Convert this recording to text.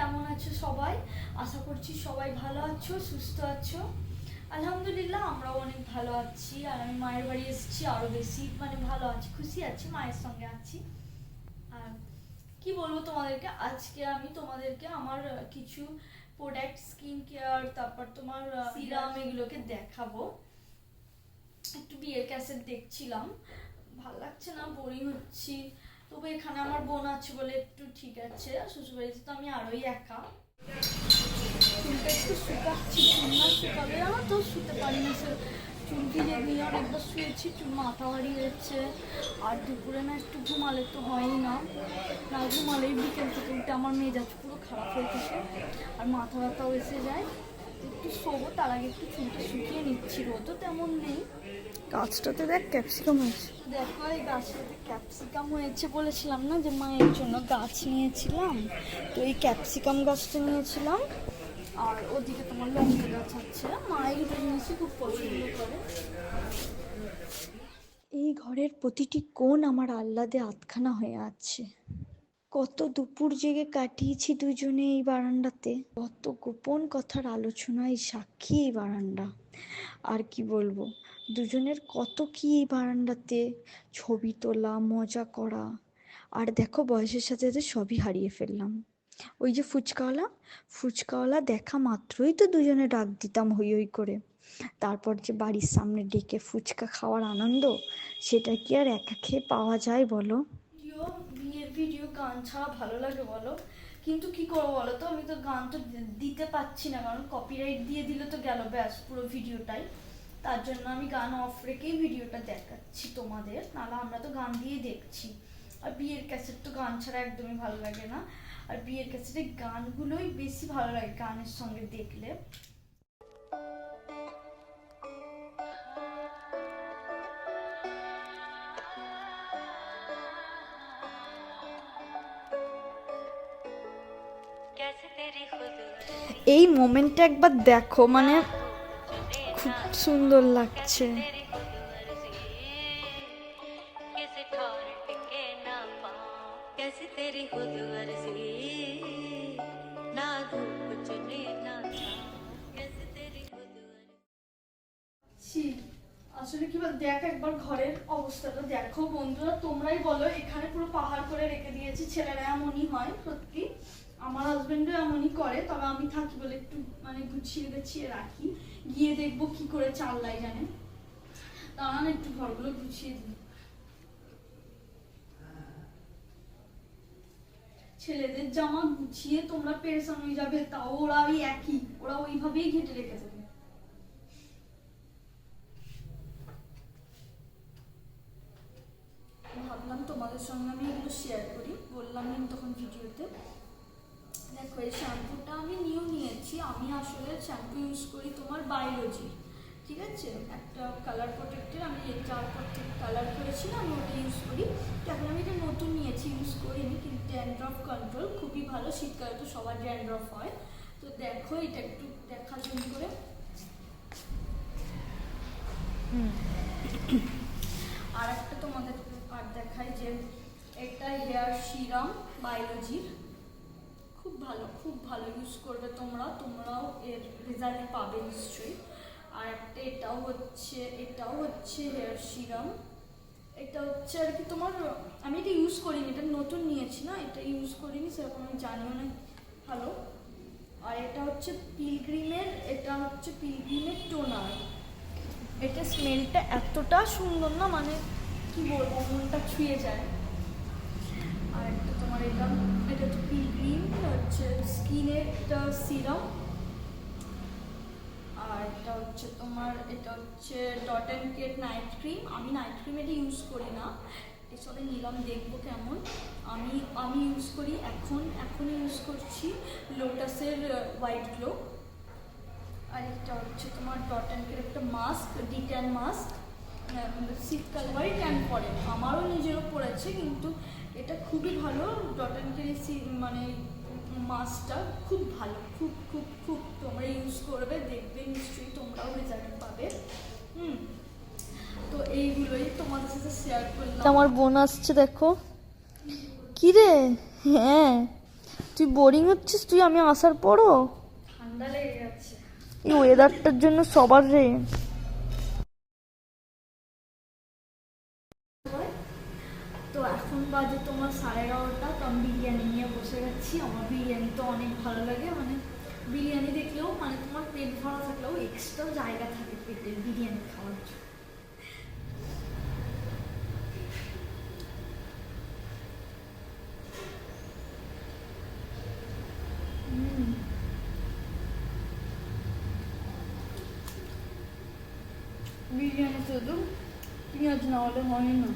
কেমন আছো সবাই? আশা করছি সবাই ভালো আছো, সুস্থ আছো। আলহামদুলিল্লাহ আমরাও অনেক ভালো আছি। আর আমি মায়ের বাড়ি এসেছি, আরও বেশি ভালো আছি, খুশি আছি, মায়ের সঙ্গে আছি। আর কি বলবো তোমাদেরকে, আজকে আমি তোমাদেরকে আমার কিছু প্রোডাক্ট, স্কিন কেয়ার, তারপর তোমার সিরাম, এগুলোকে দেখাবো। একটু বিয়ের ক্যাসেট দেখছিলাম, ভাল লাগছে না, বোরিং হচ্ছি। তবে এখানে আমার বোন আছে বলে একটু ঠিক আছে, শ্বশুরবাড়িতে তো আমি আরোই একা। চুলটা একটু শুকাচ্ছি, চুল না শুকালে জানো তো শুতে পারি না। চুল ভিজে নিয়ে অনেকবার শুয়েছি, চুল মাথা হারিয়ে যাচ্ছে। আর দুপুরে না একটু ঘুমালে তো হয়ই না, না ঘুমালেই বিকেল থেকে উঠে আমার মেজাজ পুরো খারাপ হয়ে থাকে, আর মাথা ব্যথাও এসে যায়। একটু শোবো, তার আগে একটু চুলটা শুকিয়ে নিচ্ছি। রোদও তেমন নেই। গাছটাতে দেখ ক্যাপসিকাম হয়েছে। দেখো এই গাছটাতে ক্যাপসিকাম হয়েছে, বলেছিলাম না যে মায়ের জন্য গাছ নিয়েছিলাম, তো এই ক্যাপসিকাম গাছটা নিয়েছিলাম। আর ওদিকে তোমার লঙ্কা গাছ আছে, মা এই দুটো জিনিসই খুব পছন্দ করে। এই ঘরের প্রতিটি কোণ আমার আহ্লাদে আটখানা হয়ে আছে। কত দুপুর জেগে কাটিয়েছি দুজনে এই বারান্দাতে, কত গোপন কথার আলোচনায় সাক্ষী এই বারান্দা। আর কি বলবো, দুজনের কত কি এই বারান্দাতে ছবি তোলা, মজা করা। আর দেখো বয়সের সাথে সাথে সবই হারিয়ে ফেললাম। ওই যে ফুচকাওয়ালা দেখা মাত্রই তো দুজনে ডাক দিতাম হই হই করে। তারপর যে বাড়ির সামনে ডেকে ফুচকা খাওয়ার আনন্দ, সেটা কি আর একা খেয়ে পাওয়া যায় বলো? বিয়ের ভিডিও গান ছাড়া ভালো লাগে বলো? কিন্তু কি করবো বলো তো, আমি তো গান তো দিতে পাচ্ছি না, কারণ কপিরাইট দিয়ে দিলে তো গেল ব্যাস পুরো ভিডিওটাই। তার জন্য আমি গান অফ রেখেই ভিডিওটা দেখাচ্ছি তোমাদের, নাহলে আমরা তো গান দিয়ে দেখছি। আর বিয়ের ক্যাসেট তো গান ছাড়া একদমই ভালো লাগে না, আর বিয়ের ক্যাসেটের গানগুলোই বেশি ভালো লাগে গানের সঙ্গে দেখলে। এই মোমেন্টটা একবার দেখো, মানে খুব সুন্দর লাগছে। আসলে কি বল, দেখ একবার ঘরের অবস্থাটা দেখো বন্ধুরা, তোমরাই বলো। এখানে পুরো পাহাড় করে রেখে দিয়েছি, ছেলেরা এমনই হয় সত্যি, আমার হাজবেন্ডও এমনই করে। তবে আমি থাকি বলে একটু গুছিয়ে গেছিয়ে রাখি, গিয়ে দেখবো কি করে চাল্লাই জানে। দাঁড়ান একটু ঘরগুলো গুছিয়ে দিই। ছেলেদের জামা গুছিয়ে তোমরা পেরেশান হয়ে যাবে, তাও ওরা ওই একই, ওরা ওইভাবেই ঘেটে রেখে দেবে। ভাবলাম তোমাদের সঙ্গে আমি এগুলো শেয়ার করি, বললাম তখন ভিডিওতে। দেখো এই শ্যাম্পুটা আমি নিয়েছি। আমি আসলে শ্যাম্পু ইউজ করি তোমার বায়োলজি, ঠিক আছে, একটা কালার প্রোটেক্টের। আমি এই 4 থেকে কালার করেছিলাম, আমি ওটা ইউজ করি। এখন আমি এটা নতুন নিয়েছি, ইউজ করিনি, কিন্তু ড্যান্ড্রফ কন্ট্রোল খুবই ভালো। শীতকালে তো সবার ড্যান্ড্রফ হয়, তো দেখো এটা একটু দেখা জুম করে। আর একটা তোমাদের আর দেখাই যে একটা হেয়ার সিরাম বায়োলজির, খুব ভালো ইউজ করবে তোমরাও এর রেজাল্ট পাবে নিশ্চয়ই। আর একটা এটাও হচ্ছে হেয়ার সিরাম। এটা হচ্ছে আর কি তোমার, আমি এটা ইউজ করিনি, এটা নতুন নিয়েছি না, এটা ইউজ করিনি, সেরকম আমি জানিও না ভালো। আর এটা হচ্ছে পিলগ্রিমের টোনার। এটা স্মেলটা এতটা সুন্দর না, কি বলবো, মনটা ছুঁয়ে যায়। আর একটা তোমার এটা হচ্ছে পিলগ্রিম, হচ্ছে স্কিনের একটা সিরাম। আর এটা হচ্ছে Dot and Key night cream. আমি নাইট ক্রিম এটা ইউজ করি না, এসবে নিলাম দেখবো কেমন। আমি ইউজ করি এখন ইউজ করছি লোটাসের হোয়াইট গ্লো। আর এটা হচ্ছে তোমার ডট অ্যান্ড কেট একটা মাস্ক, ডিট্যান মাস্ক। শীতকালে ট্যান পড়ে, আমারও নিজেরও পড়েছে, কিন্তু এটা খুবই ভালো। ডট অ্যান্ড কেট মাস্কটা খুব ভালো, খুব তোমরা ইউজ করবে, দেখবে নিশ্চয়ই তোমরাও রেজাল্ট পাবে। তো এইগুলোই তোমাদের সাথে শেয়ার করলাম। আমার বোন আসছে দেখো। কি রে? হ্যাঁ, তুই বোরিং হচ্ছিস তুই আমি আসার পরও? ঠান্ডা লেগে গেছে। এই ওয়েদারটার জন্য সবার রে। তো এখন বাজে তোমার 11:30, তো আমি বিরিয়ানি নিয়ে বসে গেছি। আমার বিরিয়ানি তো অনেক ভালো লাগে, মানে বিরিয়ানি দেখলেও মানে তোমার পেট ভরা থাকলেও এক্সট্রা জায়গা থাকে পেটে বিরিয়ানি খাওয়ার জন্য। বিরিয়ানি শুধু পেঁয়াজ না হলে হয় না।